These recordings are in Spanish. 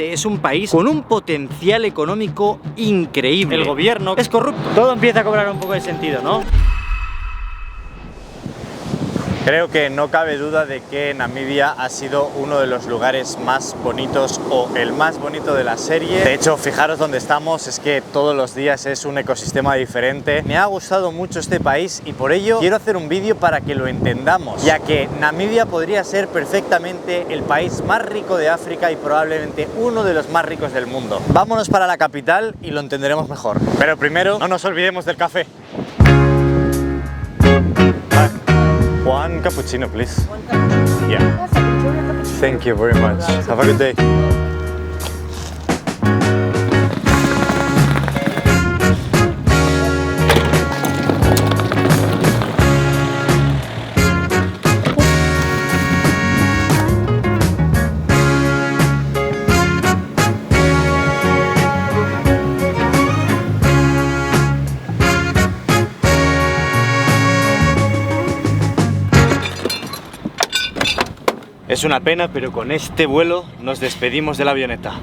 es un país con un potencial económico increíble. El gobierno es corrupto. Todo empieza a cobrar un poco de sentido, ¿no? Creo que no cabe duda de que Namibia ha sido uno de los lugares más bonitos o el más bonito de la serie. De hecho, fijaros dónde estamos, es que todos los días es un ecosistema diferente. Me ha gustado mucho este país y por ello quiero hacer un vídeo para que lo entendamos, ya que Namibia podría ser perfectamente el país más rico de África y probablemente uno de los más ricos del mundo. Vámonos para la capital y lo entenderemos mejor. Pero primero, no nos olvidemos del café. One cappuccino, please. One cappuccino. Yeah. Yes, I can do your cappuccino. Thank you very much. Have a good day. Es una pena, pero con este vuelo nos despedimos de la avioneta.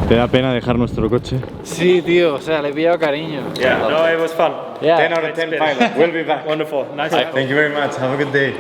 ¿Te da pena dejar nuestro coche? Sí, tío, o sea, le he pillado cariño. Yeah, no, it was fun. Yeah. 10 out of 10 pilot. We'll be back. Wonderful. Nice. Thank you very much. Have a good day.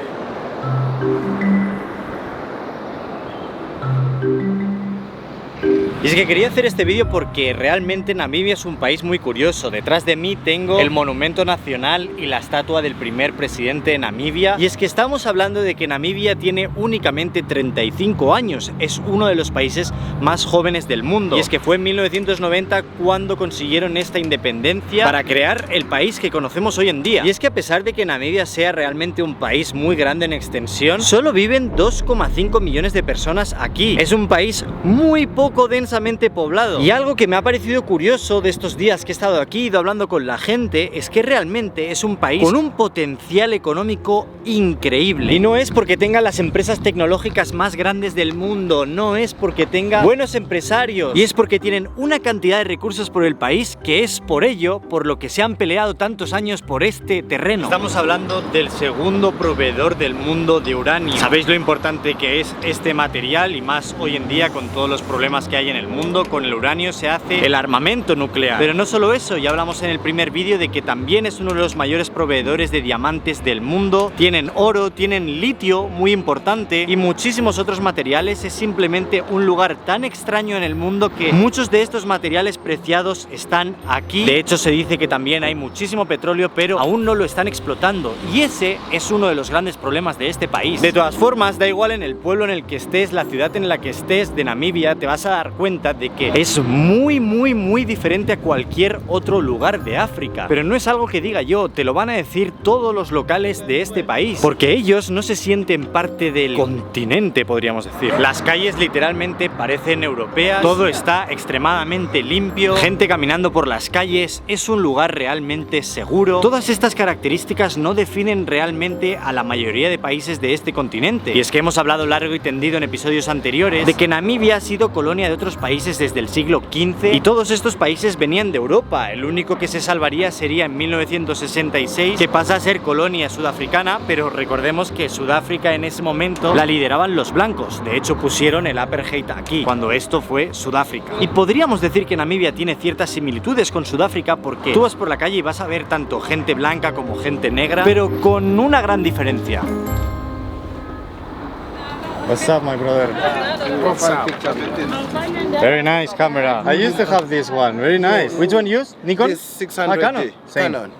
Y es que quería hacer este vídeo porque realmente Namibia es un país muy curioso. Detrás de mí tengo el monumento nacional y la estatua del primer presidente de Namibia. Y es que estamos hablando de que Namibia tiene únicamente 35 años. Es uno de los países más jóvenes del mundo. Y es que fue en 1990 cuando consiguieron esta independencia para crear el país que conocemos hoy en día. Y es que a pesar de que Namibia sea realmente un país muy grande en extensión, solo viven 2,5 millones de personas aquí. Es un país muy poco densamente poblado. Y algo que me ha parecido curioso de estos días que he estado aquí, ido hablando con la gente, es que realmente es un país con un potencial económico increíble. Y no es porque tenga las empresas tecnológicas más grandes del mundo, no es porque tenga buenos empresarios, y es porque tienen una cantidad de recursos por el país que es por ello por lo que se han peleado tantos años por este terreno. Estamos hablando del segundo proveedor del mundo de uranio. Sabéis lo importante que es este material, y más hoy en día con todos los problemas que hay en el mundo. Con el uranio se hace el armamento nuclear. Pero no solo eso, ya hablamos en el primer vídeo de que también es uno de los mayores proveedores de diamantes del mundo. Tienen oro, tienen litio, muy importante, y muchísimos otros materiales. Es simplemente un lugar tan extraño en el mundo que muchos de estos materiales preciados están aquí. De hecho, se dice que también hay muchísimo petróleo, pero aún no lo están explotando, y ese es uno de los grandes problemas de este país. De todas formas, da igual en el pueblo en el que estés, la ciudad en la que estés de Namibia, te vas a dar cuenta de que es muy diferente a cualquier otro lugar de África. Pero no es algo que diga yo, te lo van a decir todos los locales de este país, porque ellos no se sienten parte del continente, podríamos decir. Las calles literalmente parecen europeas, todo está extremadamente limpio, gente caminando por las calles, es un lugar realmente seguro. Todas estas características no definen realmente a la mayoría de países de este continente. Y es que hemos hablado largo y tendido en episodios anteriores de que Namibia ha sido colonia de otros países desde el siglo XV, y todos estos países venían de Europa. El único que se salvaría sería en 1966, que pasa a ser colonia sudafricana, pero recordemos que Sudáfrica en ese momento la lideraban los blancos. De hecho, pusieron el apartheid aquí, cuando esto fue Sudáfrica. Y podríamos decir que Namibia tiene ciertas similitudes con Sudáfrica, porque tú vas por la calle y vas a ver tanto gente blanca como gente negra, pero con una gran diferencia. What's up, my brother? Very nice camera. I used to have this one. Very nice. Which one you use? Nikon? This 600D. Canon. Same. Canon.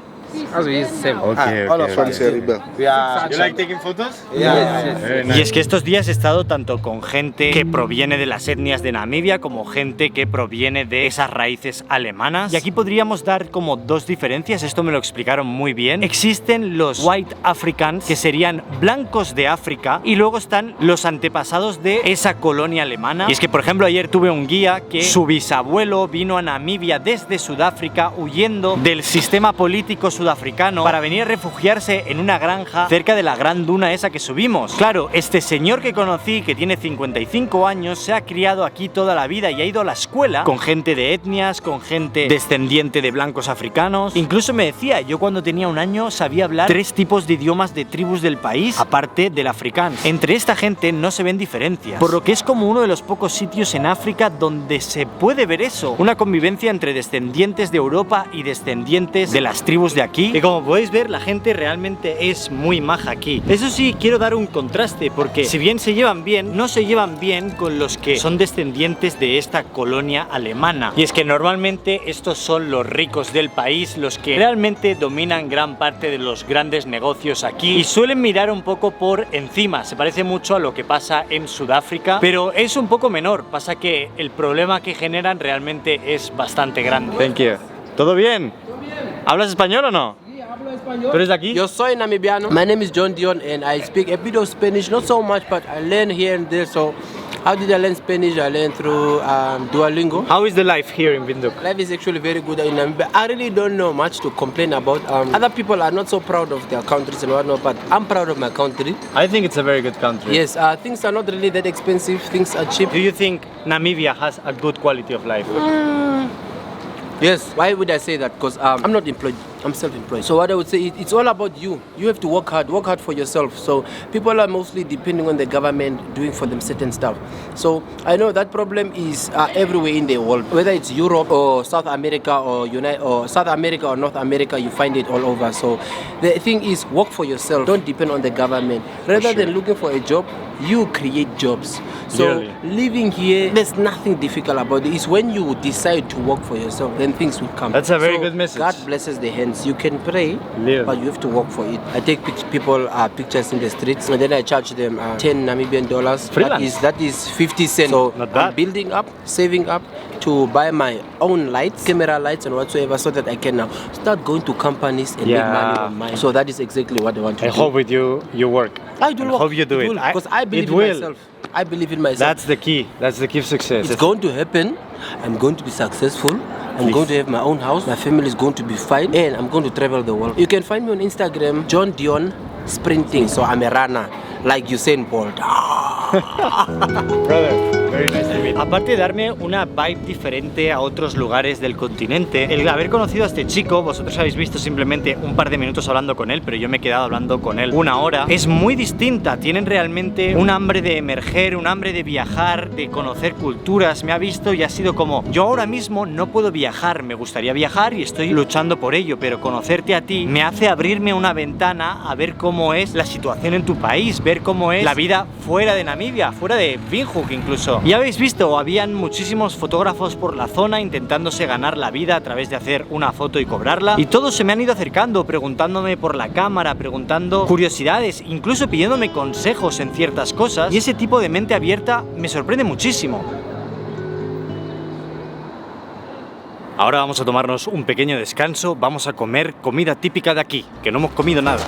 Okay, All of okay. us here, Bill. You like taking photos? Yeah. Very Y nice. es que estos días he estado tanto con gente que proviene de las etnias de Namibia como gente que proviene de esas raíces alemanas. Y aquí podríamos dar como dos diferencias, esto me lo explicaron muy bien. Existen los White Africans, que serían blancos de África, y luego están los antepasados de esa colonia alemana. Y es que, por ejemplo, ayer tuve un guía que su bisabuelo vino a Namibia desde Sudáfrica huyendo del sistema político sudafricano para venir a refugiarse en una granja cerca de la gran duna esa que subimos. Claro, este señor que conocí, que tiene 55 años, se ha criado aquí toda la vida y ha ido a la escuela con gente de etnias, con gente descendiente de blancos africanos. Incluso me decía, yo cuando tenía un año sabía hablar 3 tipos de idiomas de tribus del país, aparte del afrikaans. Entre esta gente no se ven diferencias, por lo que es como uno de los pocos sitios en África donde se puede ver eso, una convivencia entre descendientes de Europa y descendientes de las tribus de aquí. Y como podéis ver, la gente realmente es muy maja aquí. Eso sí, quiero dar un contraste, porque si bien se llevan bien, no se llevan bien con los que son descendientes de esta colonia alemana. Y es que normalmente estos son los ricos del país, los que realmente dominan gran parte de los grandes negocios aquí y suelen mirar un poco por encima. Se parece mucho a lo que pasa en Sudáfrica, pero es un poco menor. Pasa que el problema que generan realmente es bastante grande. Thank you. ¿Todo bien? ¿Hablas español o no? Hablo español. ¿Tú eres de aquí? Yo soy namibiano. My name is John Dion and I speak a bit of Spanish, not so much, but I learn here and there. So how did I learn Spanish? I learned through Duolingo. How is the life here in Windhoek? Life is actually very good in Namibia. I really don't know much to complain about. Other people are not so proud of their countries and whatnot, but I'm proud of my country. I think it's a very good country. Yes, things are not really that expensive. Things are cheap. Do you think Namibia has a good quality of life? Yes. Why would I say that? Because I'm not employed. I'm self-employed. So what I would say, it's all about you. You have to work hard for yourself. So people are mostly depending on the government doing for them certain stuff. So I know that problem is everywhere in the world, whether it's Europe or South America or South America or North America, you find it all over. So the thing is, work for yourself. Don't depend on the government. Rather than looking for a job, you create jobs. So living here, there's nothing difficult about it. It's when you decide to work for yourself, then things will come. That's a very good message. God blesses the hands. You can pray, but you have to work for it. I take people pictures in the streets, and then I charge them 10 Namibian dollars. That is 50 cents. So I'm building up, saving up to buy my own lights, camera lights and whatsoever, so that I can now start going to companies and make money on mine. So that is exactly what I want to do. I hope with you work. I do hope you do it. Because I believe in myself. I believe in myself. That's the key. That's the key of success. It's going to happen. I'm going to be successful. I'm going to have my own house. My family is going to be fine. And I'm going to travel the world. You can find me on Instagram, John Dion Sprinting. So I'm a runner, like Usain Bolt. Brother, very nice to meet you. Aparte de darme una vibe diferente a otros lugares del continente, el haber conocido a este chico, vosotros habéis visto simplemente un par de minutos hablando con él, pero yo me he quedado hablando con él 1 hora, es muy distinta. Tienen realmente un hambre de emerger, un hambre de viajar, de conocer culturas. Me ha visto y ha sido como, yo ahora mismo no puedo viajar, me gustaría viajar y estoy luchando por ello, pero conocerte a ti me hace abrirme una ventana a ver cómo es la situación en tu país, ver cómo es la vida fuera de Namibia, fuera de Windhoek incluso. Ya habéis visto, habían muchísimos fotógrafos por la zona intentándose ganar la vida a través de hacer una foto y cobrarla, y todos se me han ido acercando, preguntándome por la cámara, preguntando curiosidades, incluso pidiéndome consejos en ciertas cosas, y ese tipo de mente abierta me sorprende muchísimo. Ahora vamos a tomarnos un pequeño descanso, vamos a comer comida típica de aquí, que no hemos comido nada.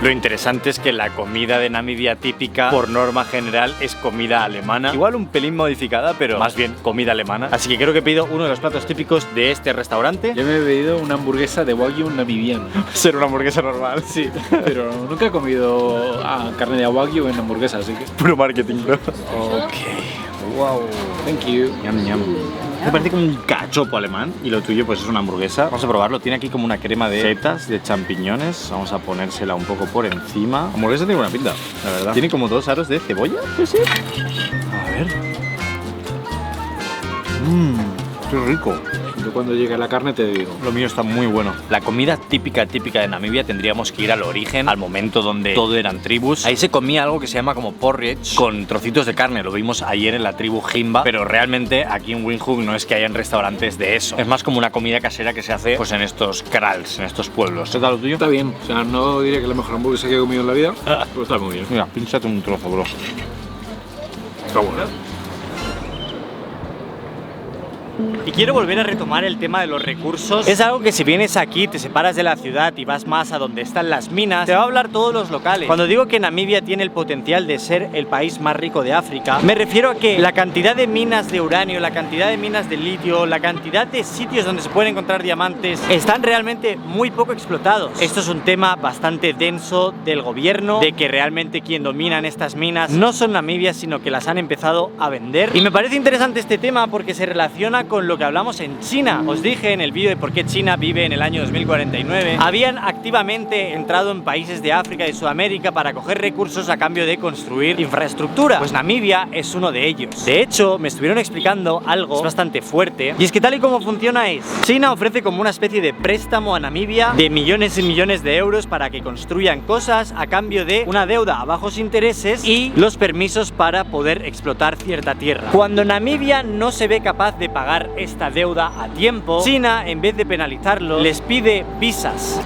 Lo interesante es que la comida de Namibia típica, por norma general, es comida alemana. Igual un pelín modificada, pero más bien comida alemana. Así que creo que he pedido uno de los platos típicos de este restaurante. Yo me he pedido una hamburguesa de Wagyu namibiano. Ser una hamburguesa normal, sí. Pero nunca he comido carne de Wagyu en hamburguesa, así que... Puro marketing, ¿no? Ok. Wow. Thank you. Yum, yum. Me parece como un cachopo alemán y lo tuyo pues es una hamburguesa. Vamos a probarlo. Tiene aquí como una crema de setas, de champiñones. Vamos a ponérsela un poco por encima. La hamburguesa tiene buena pinta, la verdad. Tiene como 2 aros de cebolla. Sí. A ver. Qué rico. Yo cuando llegue la carne te digo. Lo mío está muy bueno. La comida típica de Namibia tendríamos que ir al origen, al momento donde todo eran tribus. Ahí se comía algo que se llama como porridge, con trocitos de carne. Lo vimos ayer en la tribu Himba, pero realmente aquí en Windhoek no es que hayan restaurantes de eso. Es más como una comida casera que se hace pues en estos kraals, en estos pueblos. ¿Qué tal lo tuyo? Está bien. O sea, no diría que es la mejor hamburguesa que he comido en la vida, pero está muy bien. Mira, pínchate un trozo, bro. Está bueno. Y quiero volver a retomar el tema de los recursos. Es algo que si vienes aquí, te separas de la ciudad y vas más a donde están las minas, te va a hablar todos los locales. Cuando digo que Namibia tiene el potencial de ser el país más rico de África, me refiero a que la cantidad de minas de uranio, la cantidad de minas de litio, la cantidad de sitios donde se pueden encontrar diamantes, están realmente muy poco explotados. Esto es un tema bastante denso del gobierno, de que realmente quien domina en estas minas no son Namibia, sino que las han empezado a vender. Y me parece interesante este tema porque se relaciona con lo que hablamos en China. Os dije en el vídeo de por qué China vive en el año 2049. Habían activamente entrado en países de África y Sudamérica para coger recursos a cambio de construir infraestructura. Pues Namibia es uno de ellos. De hecho, me estuvieron explicando algo bastante fuerte, y es que tal y como funciona es, China ofrece como una especie de préstamo a Namibia de millones y millones de euros para que construyan cosas a cambio de una deuda a bajos intereses y los permisos para poder explotar cierta tierra. Cuando Namibia no se ve capaz de pagar esta deuda a tiempo, China, en vez de penalizarlo, les pide visas.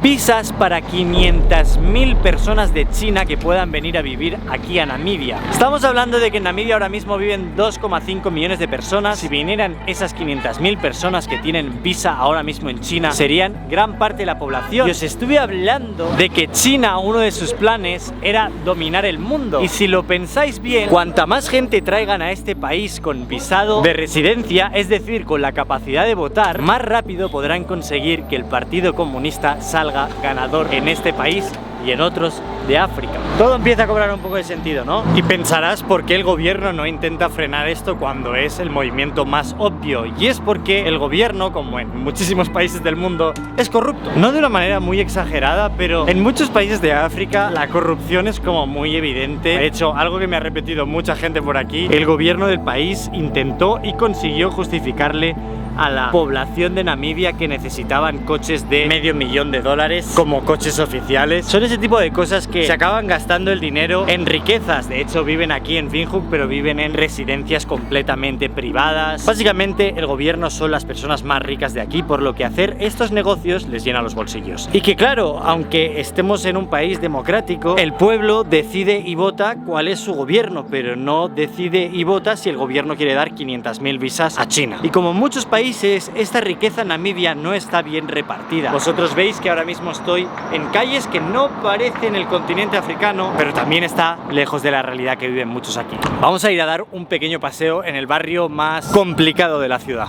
Visas para 500.000 personas de China que puedan venir a vivir aquí a Namibia. Estamos hablando de que en Namibia ahora mismo viven 2,5 millones de personas. Si vinieran esas 500.000 personas que tienen visa ahora mismo en China, serían gran parte de la población. Y os estuve hablando de que China, uno de sus planes era dominar el mundo. Y si lo pensáis bien, cuanta más gente traigan a este país con visado de residencia, es decir, con la capacidad de votar, más rápido podrán conseguir que el Partido Comunista salga ganador en este país y en otros de África. Todo empieza a cobrar un poco de sentido, ¿no? Y pensarás por qué el gobierno no intenta frenar esto cuando es el movimiento más obvio. Y es porque el gobierno, como en muchísimos países del mundo, es corrupto. No de una manera muy exagerada, pero en muchos países de África la corrupción es como muy evidente. De hecho, algo que me ha repetido mucha gente por aquí, el gobierno del país intentó y consiguió justificarle a la población de Namibia que necesitaban coches de $500,000 como coches oficiales. Son ese tipo de cosas que se acaban gastando el dinero en riquezas. De hecho, viven aquí en Windhoek, pero viven en residencias completamente privadas. Básicamente, el gobierno son las personas más ricas de aquí, por lo que hacer estos negocios les llena los bolsillos. Y que claro, aunque estemos en un país democrático, el pueblo decide y vota cuál es su gobierno, pero no decide y vota si el gobierno quiere dar 500.000 visas a China. Y como en muchos países, esta riqueza en Namibia no está bien repartida. Vosotros veis que ahora mismo estoy en calles que no parecen el continente africano, pero también está lejos de la realidad que viven muchos aquí. Vamos a ir a dar un pequeño paseo en el barrio más complicado de la ciudad.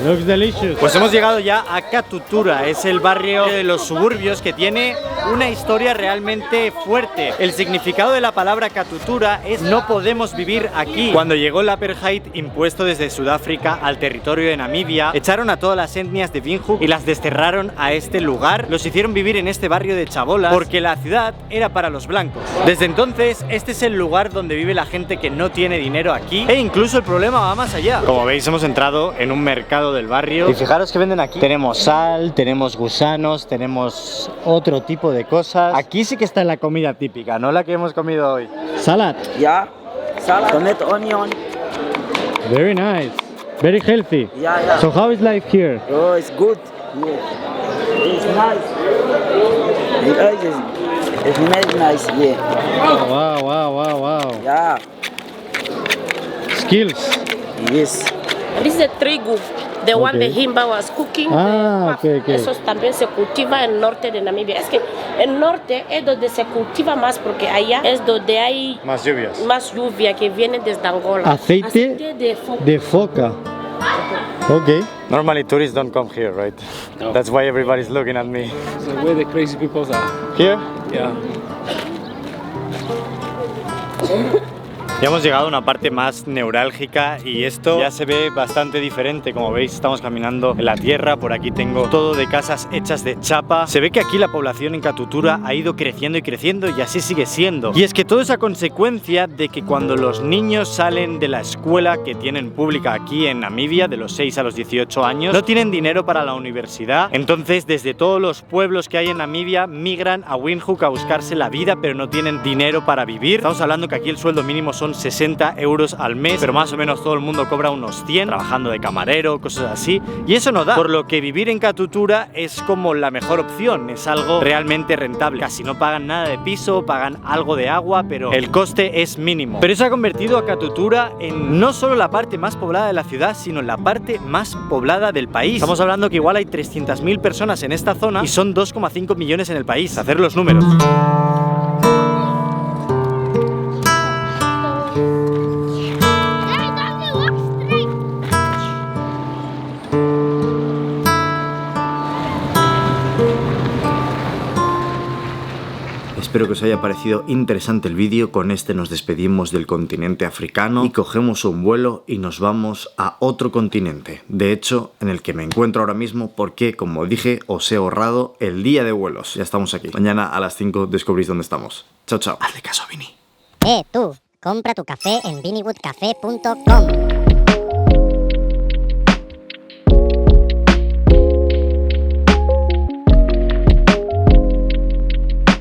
Looks delicious. Pues hemos llegado ya a Katutura, es el barrio de los suburbios que tiene una historia realmente fuerte. El significado de la palabra Katutura es no podemos vivir aquí. Cuando llegó el apartheid impuesto desde Sudáfrica al territorio de Namibia, echaron a todas las etnias de Windhoek y las desterraron a este lugar. Los hicieron vivir en este barrio de chabolas porque la ciudad era para los blancos. Desde entonces, este es el lugar donde vive la gente que no tiene dinero aquí, e incluso el problema va más allá. Como veis, hemos entrado en un mercado del barrio y fijaros que venden aquí. Tenemos sal, tenemos gusanos, tenemos otro tipo de cosas. Aquí sí que está la comida típica, no la que hemos comido hoy. Salad. Yeah, salad, tomato, onion. Very nice. Very healthy. Yeah, yeah. So how is life here? Oh, it's good. Yeah. It's nice. It's very nice. Yeah. Wow. Yeah. Skills. Yes. This is a trigo, the one the Himba was cooking. Okay. Eso también se cultiva en el norte de Namibia. Es que el norte es donde se cultiva más porque allá es donde hay Más lluvias. más lluvia que viene desde Angola. Aceite de foca. de foca. Okay. Normally tourists don't come here, right? No. That's why everybody's looking at me. So where the crazy people are. Here? Yeah. Ya hemos llegado a una parte más neurálgica y esto ya se ve bastante diferente. Como veis, estamos caminando en la tierra. Por aquí tengo todo de casas hechas de chapa. Se ve que aquí la población en Katutura ha ido creciendo y creciendo y así sigue siendo. Y es que todo es a consecuencia de que cuando los niños salen de la escuela que tienen pública aquí en Namibia, de los 6 a los 18 años, no tienen dinero para la universidad. Entonces, desde todos los pueblos que hay en Namibia, migran a Windhoek a buscarse la vida, pero no tienen dinero para vivir. Estamos hablando que aquí el sueldo mínimo son 60 euros al mes, pero más o menos todo el mundo cobra unos 100, trabajando de camarero, cosas así, y eso no da. Por lo que vivir en Katutura es como la mejor opción, es algo realmente rentable. Casi no pagan nada de piso, pagan algo de agua, pero el coste es mínimo. Pero eso ha convertido a Katutura en no solo la parte más poblada de la ciudad, sino en la parte más poblada del país. Estamos hablando que igual hay 300.000 personas en esta zona y son 2,5 millones en el país. Hacer los números. Espero que os haya parecido interesante el vídeo. Con este nos despedimos del continente africano y cogemos un vuelo y nos vamos a otro continente. De hecho, en el que me encuentro ahora mismo porque, como dije, os he ahorrado el día de vuelos. Ya estamos aquí. Mañana a las 5 descubrís dónde estamos. Chao, chao. Hazle caso a Vini. Tú, compra tu café en vinnywoodcafe.com.